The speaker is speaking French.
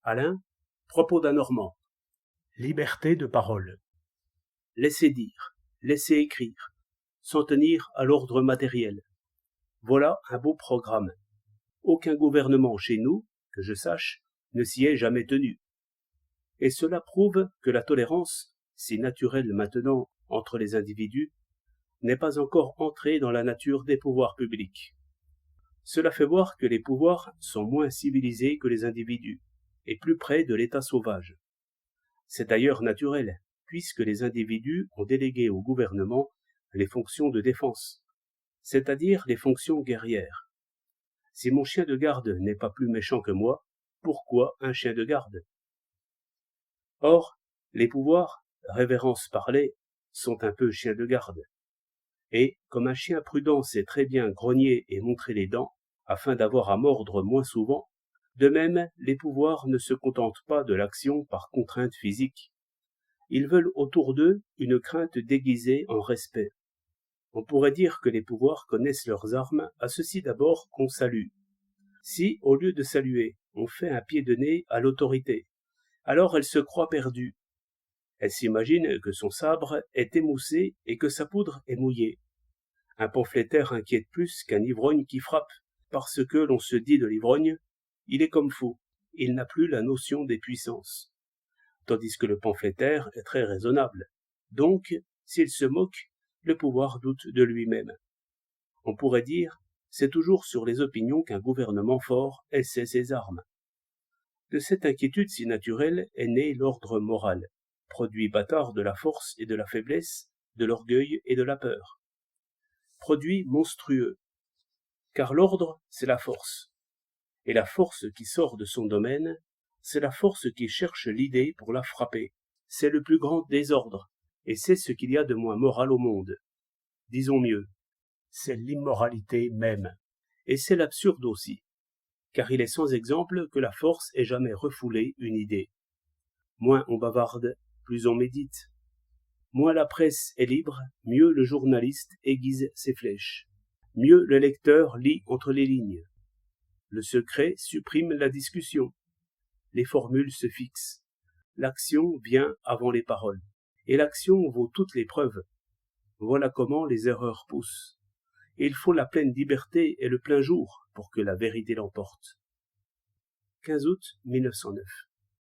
Alain, propos d'un Normand. Liberté de parole. Laisser dire, laisser écrire, s'en tenir à l'ordre matériel. Voilà un beau programme. Aucun gouvernement chez nous, que je sache, ne s'y est jamais tenu. Et cela prouve que la tolérance, si naturelle maintenant entre les individus, n'est pas encore entrée dans la nature des pouvoirs publics. Cela fait voir que les pouvoirs sont moins civilisés que les individus, et plus près de l'état sauvage. C'est d'ailleurs naturel, puisque les individus ont délégué au gouvernement les fonctions de défense, c'est-à-dire les fonctions guerrières. Si mon chien de garde n'est pas plus méchant que moi, pourquoi un chien de garde? Or, les pouvoirs, révérence parlée, sont un peu chiens de garde. Et, comme un chien prudent sait très bien grogner et montrer les dents, afin d'avoir à mordre moins souvent, de même, les pouvoirs ne se contentent pas de l'action par contrainte physique. Ils veulent autour d'eux une crainte déguisée en respect. On pourrait dire que les pouvoirs connaissent leurs armes à ceci d'abord qu'on salue. Si, au lieu de saluer, on fait un pied de nez à l'autorité, alors elle se croit perdue. Elle s'imagine que son sabre est émoussé et que sa poudre est mouillée. Un pamphlétaire inquiète plus qu'un ivrogne qui frappe, parce que l'on se dit de l'ivrogne, il est comme fou, il n'a plus la notion des puissances. Tandis que le pamphlétaire est très raisonnable. Donc, s'il se moque, le pouvoir doute de lui-même. On pourrait dire, c'est toujours sur les opinions qu'un gouvernement fort essaie ses armes. De cette inquiétude si naturelle est né l'ordre moral, produit bâtard de la force et de la faiblesse, de l'orgueil et de la peur. Produit monstrueux, car l'ordre, c'est la force. Et la force qui sort de son domaine, c'est la force qui cherche l'idée pour la frapper. C'est le plus grand désordre, et c'est ce qu'il y a de moins moral au monde. Disons mieux, c'est l'immoralité même. Et c'est l'absurde aussi, car il est sans exemple que la force ait jamais refoulé une idée. Moins on bavarde, plus on médite. Moins la presse est libre, mieux le journaliste aiguise ses flèches. Mieux le lecteur lit entre les lignes. Le secret supprime la discussion. Les formules se fixent. L'action vient avant les paroles. Et l'action vaut toutes les preuves. Voilà comment les erreurs poussent. Et il faut la pleine liberté et le plein jour pour que la vérité l'emporte. 15 août 1909.